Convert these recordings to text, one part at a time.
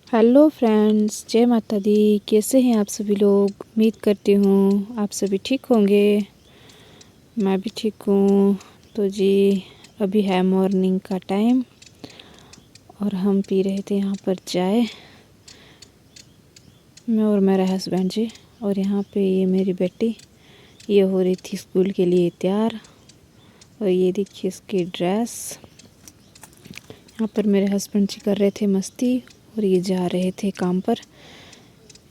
Hello friends, जय माता दी। कैसे हैं आप सभी लोग? उम्मीद करती हूँ आप सभी ठीक होंगे। मैं भी ठीक हूँ। तो जी, अभी है मॉर्निंग का टाइम और हम पी रहे थे यहाँ पर चाय, मैं और मेरा हस्बैंड जी। और यहाँ पे ये मेरी बेटी, ये हो रही थी स्कूल के लिए तैयार। और ये देखिए इसकी ड्रेस। यहाँ पर मेरे हस्बैंड जी कर रहे थे मस्ती और ये जा रहे थे काम पर।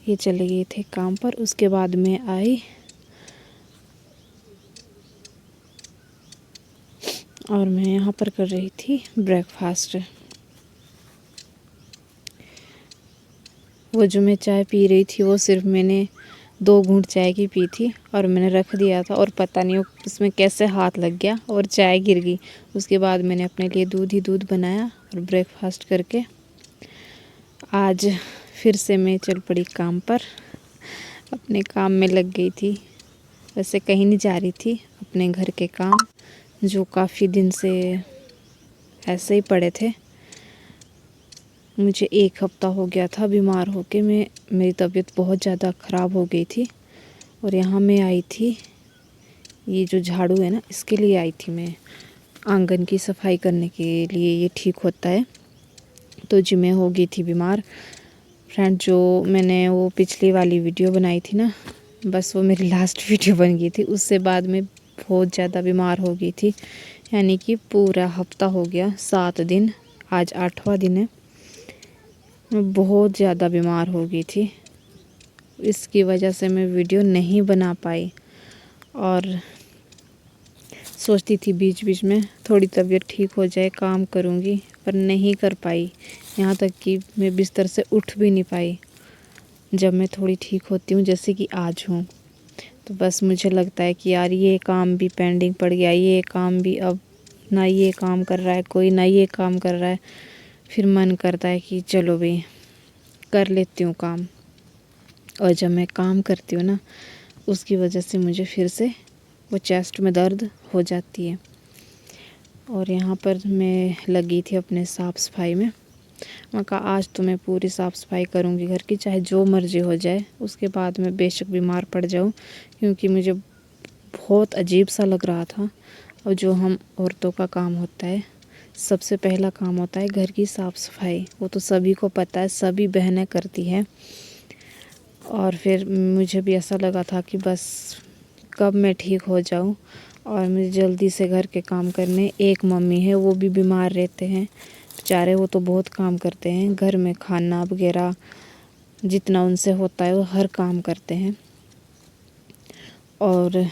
ये चले गए थे काम पर। उसके बाद में आई और मैं यहाँ पर कर रही थी ब्रेकफास्ट। वो जो मैं चाय पी रही थी वो सिर्फ मैंने 2 घूंट चाय की पी थी और मैंने रख दिया था और पता नहीं उसमें कैसे हाथ लग गया और चाय गिर गई। उसके बाद मैंने अपने लिए दूध ही दूध बनाया और ब्रेकफास्ट करके आज फिर से मैं चल पड़ी काम पर। अपने काम में लग गई थी। वैसे कहीं नहीं जा रही थी, अपने घर के काम जो काफ़ी दिन से ऐसे ही पड़े थे। मुझे 1 हफ्ता हो गया था बीमार होके। मेरी तबीयत बहुत ज़्यादा ख़राब हो गई थी और यहाँ मैं आई थी, ये जो झाड़ू है ना, इसके लिए आई थी मैं, आंगन की सफाई करने के लिए। ये ठीक होता है। तो जी मैं हो गई थी बीमार। फ्रेंड, जो मैंने वो पिछली वाली वीडियो बनाई थी ना, बस वो मेरी लास्ट वीडियो बन गई थी। उससे बाद में बहुत ज़्यादा बीमार हो गई थी, यानी कि पूरा हफ्ता हो गया, 7 दिन, आज 8वां दिन है। मैं बहुत ज़्यादा बीमार हो गई थी। इसकी वजह से मैं वीडियो नहीं बना पाई और सोचती थी बीच बीच में थोड़ी तबीयत ठीक हो जाए काम करूँगी, पर नहीं कर पाई। यहाँ तक कि मैं बिस्तर से उठ भी नहीं पाई। जब मैं थोड़ी ठीक होती हूँ, जैसे कि आज हूँ, तो बस मुझे लगता है कि यार ये काम भी पेंडिंग पड़ गया, ये काम भी, अब ना ये काम कर रहा है कोई, ना ये काम कर रहा है। फिर मन करता है कि चलो भाई कर लेती हूँ काम। और जब मैं काम करती हूँ ना, उसकी वजह से मुझे फिर से वो चेस्ट में दर्द हो जाती है। और यहाँ पर मैं लगी थी अपने साफ़ सफाई में। मैं कहा आज तो मैं पूरी साफ़ सफाई करूँगी घर की, चाहे जो मर्ज़ी हो जाए। उसके बाद मैं बेशक बीमार पड़ जाऊँ, क्योंकि मुझे बहुत अजीब सा लग रहा था। और जो हम औरतों का काम होता है, सबसे पहला काम होता है घर की साफ़ सफाई। वो तो सभी को पता है, सभी बहनें करती हैं। और फिर मुझे भी ऐसा लगा था कि बस कब मैं ठीक हो जाऊं और मुझे जल्दी से घर के काम करने। एक मम्मी है, वो भी बीमार रहते हैं बेचारे, वो तो बहुत काम करते हैं घर में, खाना वगैरह जितना उनसे होता है वो हर काम करते हैं। और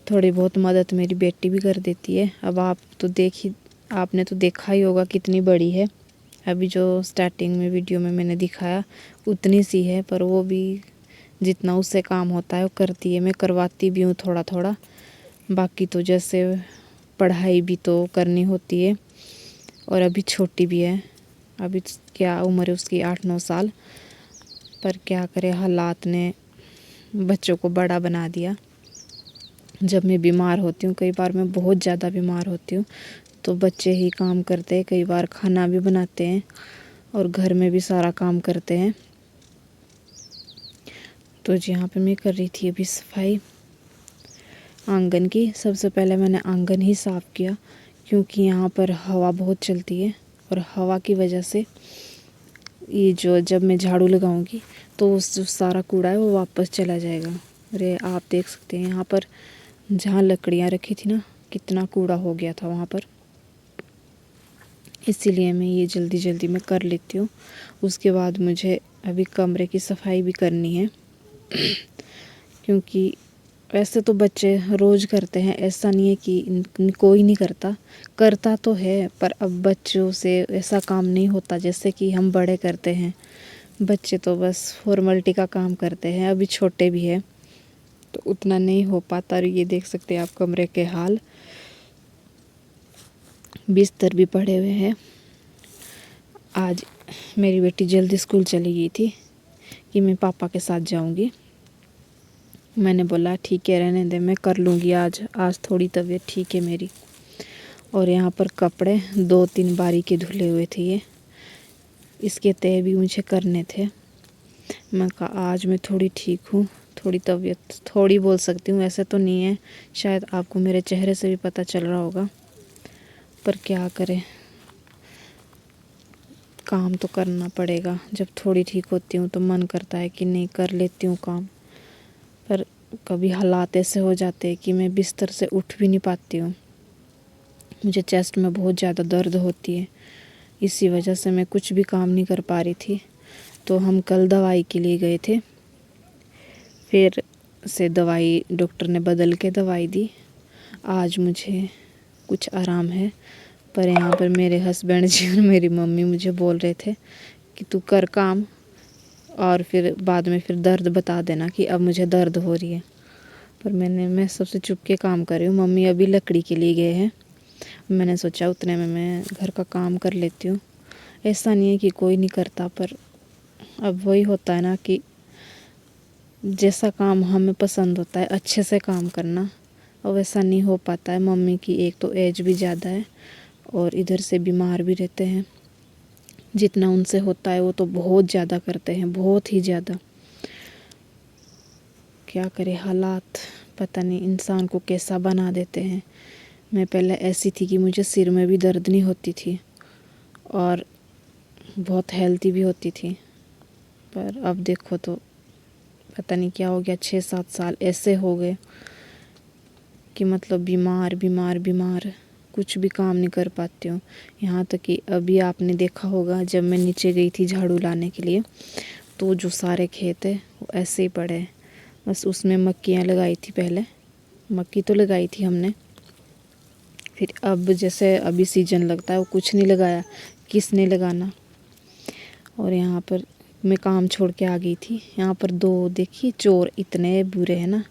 थोड़ी बहुत मदद मेरी बेटी भी कर देती है। अब आपने तो देखा ही होगा कितनी बड़ी है। अभी जो स्टार्टिंग में वीडियो में मैंने दिखाया उतनी सी है, पर वो भी जितना उससे काम होता है वो करती है। मैं करवाती भी हूँ थोड़ा थोड़ा। बाकी तो जैसे पढ़ाई भी तो करनी होती है और अभी छोटी भी है। अभी क्या उम्र है उसकी, 8-9 साल। पर क्या करे, हालात ने बच्चों को बड़ा बना दिया। जब मैं बीमार होती हूँ, कई बार मैं बहुत ज़्यादा बीमार होती हूँ, तो बच्चे ही काम करते हैं। कई बार खाना भी बनाते हैं और घर में भी सारा काम करते हैं। तो जी यहाँ पे मैं कर रही थी अभी सफाई आंगन की। सबसे पहले मैंने आंगन ही साफ़ किया, क्योंकि यहाँ पर हवा बहुत चलती है और हवा की वजह से ये जो जब मैं झाड़ू लगाऊंगी तो उस जो सारा कूड़ा है वो वापस चला जाएगा। अरे आप देख सकते हैं यहाँ पर जहाँ लकड़ियाँ रखी थी ना, कितना कूड़ा हो गया था वहाँ पर। इसीलिए मैं ये जल्दी जल्दी में कर लेती हूँ। उसके बाद मुझे अभी कमरे की सफाई भी करनी है, क्योंकि वैसे तो बच्चे रोज़ करते हैं, ऐसा नहीं है कि कोई नहीं करता, करता तो है। पर अब बच्चों से ऐसा काम नहीं होता जैसे कि हम बड़े करते हैं। बच्चे तो बस फॉर्मेलिटी का काम करते हैं, अभी छोटे भी हैं तो उतना नहीं हो पाता। और ये देख सकते हैं आप कमरे के हाल, बिस्तर भी पड़े हुए हैं। आज मेरी बेटी जल्दी स्कूल चली गई थी कि मैं पापा के साथ जाऊंगी। मैंने बोला ठीक है, रहने दे, मैं कर लूँगी आज थोड़ी तबीयत ठीक है मेरी। और यहाँ पर कपड़े 2-3 बारी के धुले हुए थे, इसके तय भी मुझे करने थे। मैं कहा आज मैं थोड़ी ठीक हूँ, थोड़ी तबीयत थोड़ी बोल सकती हूँ, ऐसे तो नहीं है, शायद आपको मेरे चेहरे से भी पता चल रहा होगा, पर क्या करें, काम तो करना पड़ेगा। जब थोड़ी ठीक होती हूँ तो मन करता है कि नहीं कर लेती हूँ काम, पर कभी हालात ऐसे हो जाते हैं कि मैं बिस्तर से उठ भी नहीं पाती हूँ। मुझे चेस्ट में बहुत ज़्यादा दर्द होती है, इसी वजह से मैं कुछ भी काम नहीं कर पा रही थी। तो हम कल दवाई के लिए गए थे, फिर से दवाई डॉक्टर ने बदल के दवाई दी। आज मुझे कुछ आराम है, पर यहाँ पर मेरे हस्बैंड जी और मेरी मम्मी मुझे बोल रहे थे कि तू कर काम और फिर बाद में फिर दर्द बता देना कि अब मुझे दर्द हो रही है। पर मैं सबसे चुप के काम कर रही हूँ। मम्मी अभी लकड़ी के लिए गए हैं, मैंने सोचा उतने में मैं घर का काम कर लेती हूँ। ऐसा नहीं है कि कोई नहीं करता, पर अब वही होता है ना कि जैसा काम हमें पसंद होता है अच्छे से काम करना, और वैसा नहीं हो पाता है। मम्मी की एक तो एज भी ज़्यादा है और इधर से बीमार भी रहते हैं। जितना उनसे होता है वो तो बहुत ज़्यादा करते हैं, बहुत ही ज़्यादा। क्या करे, हालात पता नहीं इंसान को कैसा बना देते हैं। मैं पहले ऐसी थी कि मुझे सिर में भी दर्द नहीं होती थी और बहुत हेल्थी भी होती थी, पर अब देखो तो पता नहीं क्या हो गया। 6-7 साल ऐसे हो गए कि मतलब बीमार बीमार बीमार, कुछ भी काम नहीं कर पाती हूँ। यहाँ तक कि अभी आपने देखा होगा जब मैं नीचे गई थी झाड़ू लाने के लिए, तो जो सारे खेत है वो ऐसे ही पड़े हैं। बस उसमें मक्कियाँ लगाई थी, पहले मक्की तो लगाई थी हमने, फिर अब जैसे अभी सीजन लगता है वो कुछ नहीं लगाया, किसने लगाना। और यहाँ पर मैं काम छोड़ के आ गई थी। यहाँ पर दो देखिए चोर इतने बुरे हैं ना,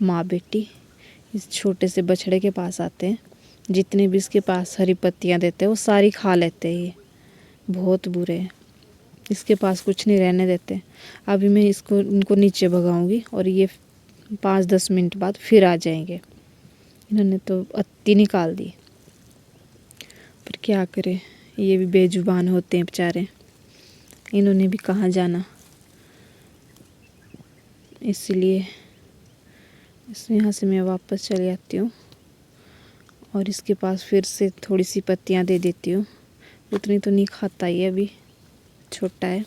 माँ बेटी इस छोटे से बछड़े के पास आते हैं, जितने भी इसके पास हरी पत्तियाँ देते हैं वो सारी खा लेते हैं। ये बहुत बुरे हैं, इसके पास कुछ नहीं रहने देते। अभी मैं इनको नीचे भगाऊंगी और ये 5-10 मिनट बाद फिर आ जाएंगे। इन्होंने तो अत्ती निकाल दी, पर क्या करें, ये भी बेजुबान होते हैं बेचारे, इन्होंने भी कहाँ जाना। इसलिए यहाँ से मैं वापस चली जाती हूँ और इसके पास फिर से थोड़ी सी पत्तियाँ दे देती हूँ। उतनी तो नहीं खाता ये, अभी छोटा है,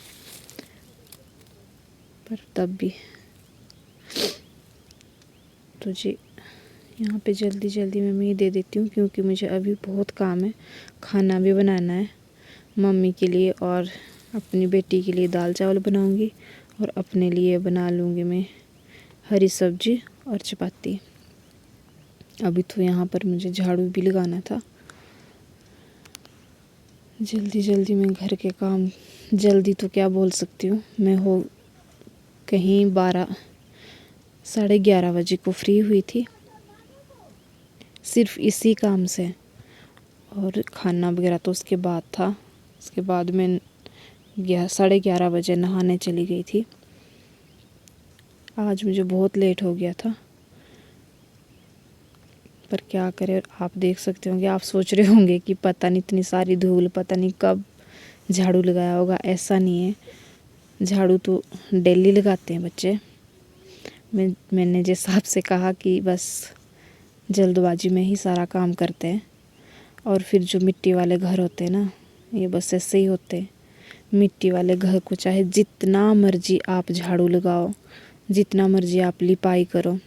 पर तब भी। तो जी यहाँ पे जल्दी जल्दी मैं ये दे देती हूँ, क्योंकि मुझे अभी बहुत काम है। खाना भी बनाना है मम्मी के लिए और अपनी बेटी के लिए दाल चावल बनाऊँगी, और अपने लिए बना लूँगी मैं हरी सब्जी और चपाती। अभी तो यहाँ पर मुझे झाड़ू भी लगाना था। जल्दी जल्दी मैं घर के काम, जल्दी तो क्या बोल सकती हूँ, मैं हो कहीं 12-11:30 बजे को फ्री हुई थी, सिर्फ इसी काम से। और खाना वगैरह तो उसके बाद था। उसके बाद मैं 11:30 बजे नहाने चली गई थी। आज मुझे बहुत लेट हो गया था, पर क्या करें। आप देख सकते होंगे, आप सोच रहे होंगे कि पता नहीं इतनी सारी धूल, पता नहीं कब झाड़ू लगाया होगा। ऐसा नहीं है, झाड़ू तो डेली लगाते हैं बच्चे। मैंने जिस हिसाब से कहा कि बस जल्दबाजी में ही सारा काम करते हैं, और फिर जो मिट्टी वाले घर होते हैं ना, ये बस ऐसे ही होते हैं। मिट्टी वाले घर को चाहे जितना मर्जी आप झाड़ू लगाओ, जितना मर्जी आप लिपाई करो,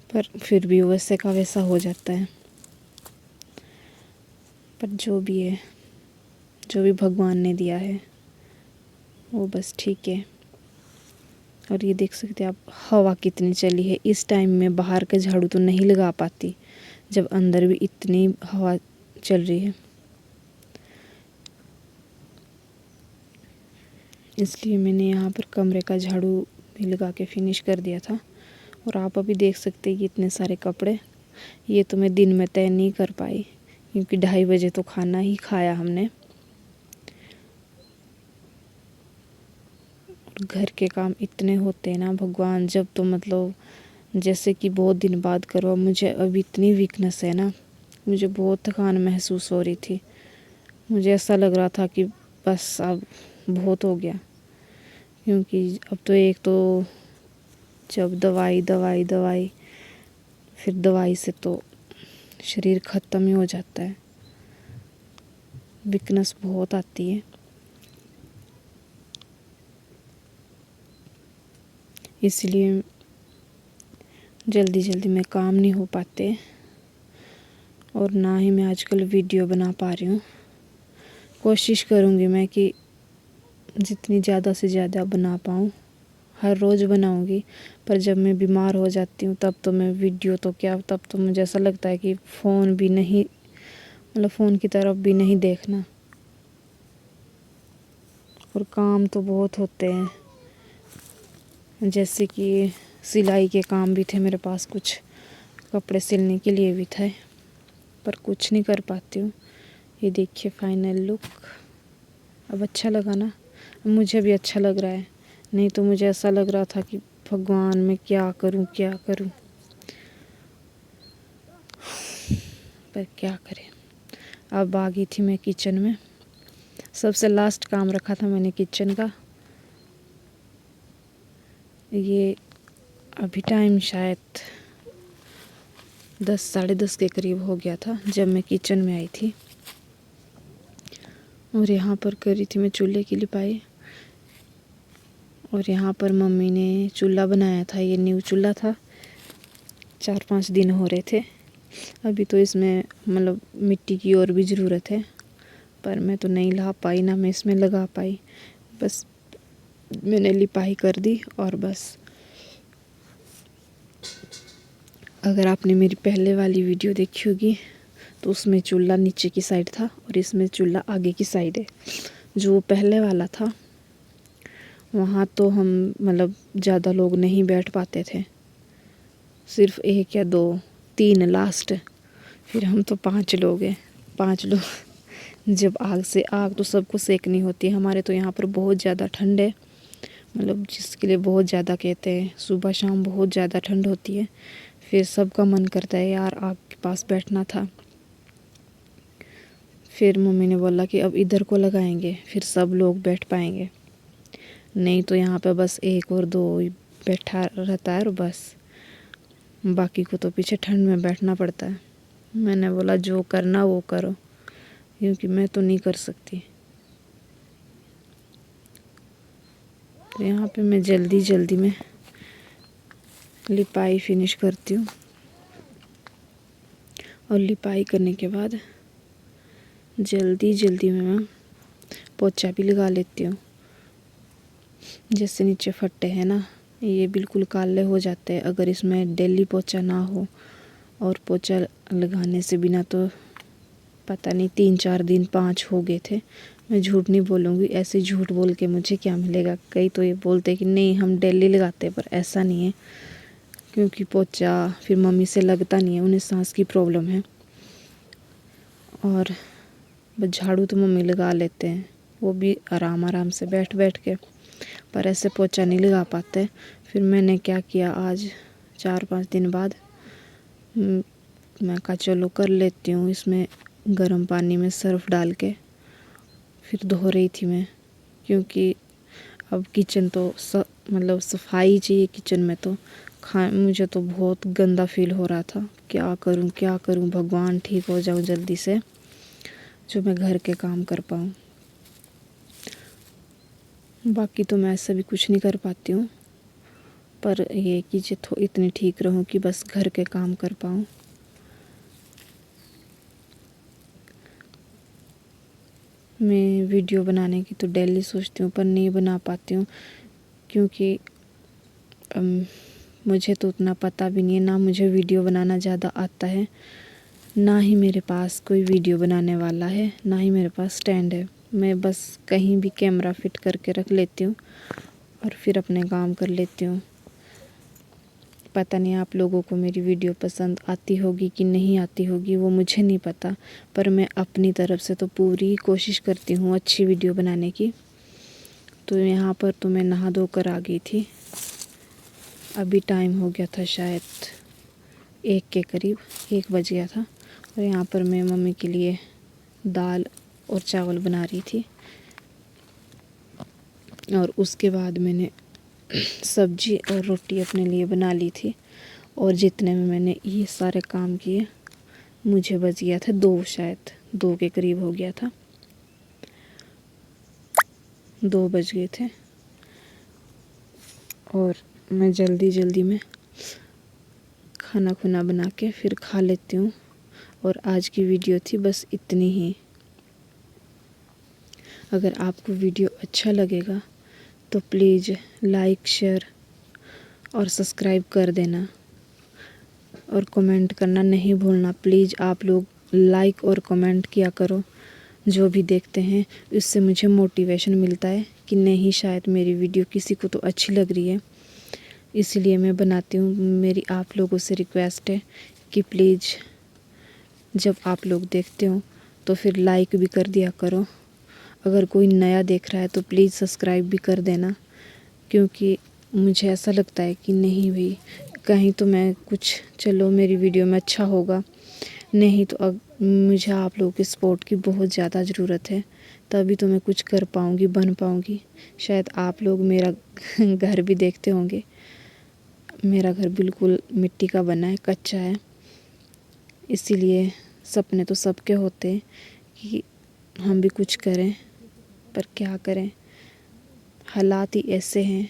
पर फिर भी वैसे का वैसा हो जाता है। पर जो भी है, जो भी भगवान ने दिया है वो बस ठीक है। और ये देख सकते हैं आप, हवा कितनी चली है। इस टाइम में बाहर का झाड़ू तो नहीं लगा पाती, जब अंदर भी इतनी हवा चल रही है। इसलिए मैंने यहाँ पर कमरे का झाड़ू भी लगा के फिनिश कर दिया था। और आप अभी देख सकते हैं कि इतने सारे कपड़े, ये तो मैं दिन में तय नहीं कर पाई, क्योंकि 2:30 बजे तो खाना ही खाया हमने। और घर के काम इतने होते हैं ना भगवान, जब तो मतलब जैसे कि बहुत दिन बाद करो। मुझे अभी इतनी वीकनेस है ना, मुझे बहुत थकान महसूस हो रही थी, मुझे ऐसा लग रहा था कि बस अब बहुत हो गया, क्योंकि अब तो एक तो जब दवाई दवाई दवाई, फिर दवाई से तो शरीर ख़त्म ही हो जाता है, वीकनेस बहुत आती है। इसलिए जल्दी जल्दी में काम नहीं हो पाते, और ना ही मैं आजकल वीडियो बना पा रही हूँ। कोशिश करूँगी मैं कि जितनी ज़्यादा से ज़्यादा बना पाऊँ, हर रोज़ बनाऊँगी। पर जब मैं बीमार हो जाती हूँ तब तो मैं वीडियो तो क्या, तब तो मुझे ऐसा लगता है कि फ़ोन भी नहीं, मतलब फ़ोन की तरफ भी नहीं देखना। और काम तो बहुत होते हैं, जैसे कि सिलाई के काम भी थे मेरे पास, कुछ कपड़े सिलने के लिए भी थे, पर कुछ नहीं कर पाती हूँ। ये देखिए फाइनल लुक। अब अच्छा लगा ना? मुझे भी अच्छा लग रहा है, नहीं तो मुझे ऐसा लग रहा था कि भगवान मैं क्या करूँ क्या करूँ, पर क्या करें। अब आ गई थी मैं किचन में, सबसे लास्ट काम रखा था मैंने किचन का। ये अभी टाइम शायद 10 साढ़े 10 के करीब हो गया था जब मैं किचन में आई थी, और यहाँ पर करी थी मैं चूल्हे की लिपाई। और यहाँ पर मम्मी ने चूल्हा बनाया था, ये न्यू चूल्हा था, 4-5 दिन हो रहे थे। अभी तो इसमें मतलब मिट्टी की और भी ज़रूरत है, पर मैं तो नहीं ला पाई, ना मैं इसमें लगा पाई। बस मैंने लिपाई कर दी और बस। अगर आपने मेरी पहले वाली वीडियो देखी होगी तो उसमें चूल्हा नीचे की साइड था और इसमें चूल्हा आगे की साइड है। जो पहले वाला था वहाँ तो हम मतलब ज़्यादा लोग नहीं बैठ पाते थे, सिर्फ 1 या 2 3 लास्ट। फिर हम तो 5 लोग हैं, 5 लोग। जब आग से आग तो सबको सेकनी होती है। हमारे तो यहाँ पर बहुत ज़्यादा ठंड है, मतलब जिसके लिए बहुत ज़्यादा कहते हैं, सुबह शाम बहुत ज़्यादा ठंड होती है। फिर सबका मन करता है यार आग के पास बैठना था। फिर मम्मी ने बोला कि अब इधर को लगाएंगे, फिर सब लोग बैठ पाएंगे, नहीं तो यहाँ पे बस 1 और 2 ही बैठा रहता है और बस, बाकी को तो पीछे ठंड में बैठना पड़ता है। मैंने बोला जो करना वो करो, क्योंकि मैं तो नहीं कर सकती। तो यहाँ पे मैं जल्दी जल्दी में लिपाई फिनिश करती हूँ, और लिपाई करने के बाद जल्दी जल्दी में मैं पोछा भी लगा लेती हूँ। जैसे नीचे फट्टे हैं ना, ये बिल्कुल काले हो जाते हैं अगर इसमें डेली पोछा ना हो। और पोछा लगाने से बिना तो पता नहीं 3-4 दिन 5 हो गए थे। मैं झूठ नहीं बोलूँगी, ऐसे झूठ बोल के मुझे क्या मिलेगा। कई तो ये बोलते कि नहीं हम डेली लगाते, पर ऐसा नहीं है, क्योंकि पोछा फिर मम्मी से लगता नहीं है, उन्हें सांस की प्रॉब्लम है। और बस झाड़ू तो मम्मी लगा लेते हैं, वो भी आराम आराम से बैठ बैठ के, पर ऐसे पोछा नहीं लगा पाते। फिर मैंने क्या किया, आज 4-5 दिन बाद मैं कहा चलो कर लेती हूँ। इसमें गर्म पानी में सर्फ़ डाल के फिर धो रही थी मैं, क्योंकि अब किचन तो मतलब सफाई चाहिए किचन में। तो मुझे तो बहुत गंदा फील हो रहा था, क्या करूँ भगवान ठीक हो जाऊँ जल्दी से, जो मैं घर के काम कर पाऊँ। बाकी तो मैं ऐसा भी कुछ नहीं कर पाती हूँ, पर ये कि जो इतनी ठीक रहूँ कि बस घर के काम कर पाऊँ। मैं वीडियो बनाने की तो डेली सोचती हूँ, पर नहीं बना पाती हूँ, क्योंकि मुझे तो उतना पता भी नहीं है, ना मुझे वीडियो बनाना ज़्यादा आता है, ना ही मेरे पास कोई वीडियो बनाने वाला है, ना ही मेरे पास स्टैंड है। मैं बस कहीं भी कैमरा फिट करके रख लेती हूँ और फिर अपने काम कर लेती हूँ। पता नहीं आप लोगों को मेरी वीडियो पसंद आती होगी कि नहीं आती होगी, वो मुझे नहीं पता, पर मैं अपनी तरफ से तो पूरी कोशिश करती हूँ अच्छी वीडियो बनाने की। तो यहाँ पर तो मैं नहा धोकर आ गई थी, अभी टाइम हो गया था शायद 1 के करीब, 1 बज गया था। और यहाँ पर मैं मम्मी के लिए दाल और चावल बना रही थी। और उसके बाद मैंने सब्जी और रोटी अपने लिए बना ली थी। और जितने में मैंने ये सारे काम किए, मुझे बज गया था 2, शायद 2 के करीब हो गया था, 2 बज गए थे। और मैं जल्दी में खाना खुना बना के फिर खा लेती हूँ। और आज की वीडियो थी बस इतनी ही। अगर आपको वीडियो अच्छा लगेगा तो प्लीज़ लाइक, शेयर और सब्सक्राइब कर देना। और कमेंट करना नहीं भूलना। प्लीज़ आप लोग लाइक और कमेंट किया करो। जो भी देखते हैं उससे मुझे मोटिवेशन मिलता है कि नहीं, शायद मेरी वीडियो किसी को तो अच्छी लग रही है, इसलिए मैं बनाती हूँ। मेरी आप लोगों से रिक्वेस्ट है कि प्लीज़ जब आप लोग देखते हो तो फिर लाइक भी कर दिया करो। अगर कोई नया देख रहा है तो प्लीज़ सब्सक्राइब भी कर देना, क्योंकि मुझे ऐसा लगता है कि नहीं भाई, कहीं तो मैं कुछ, चलो मेरी वीडियो में अच्छा होगा, नहीं तो अब मुझे आप लोगों के सपोर्ट की बहुत ज़्यादा ज़रूरत है, तभी तो मैं कुछ कर पाऊँगी, बन पाऊँगी। शायद आप लोग मेरा घर भी देखते होंगे। मेरा घर बिल्कुल मिट्टी का बना है, कच्चा है, इसीलिए सपने तो सबके होते हैं कि हम भी कुछ करें, पर क्या करें, हालात ही ऐसे हैं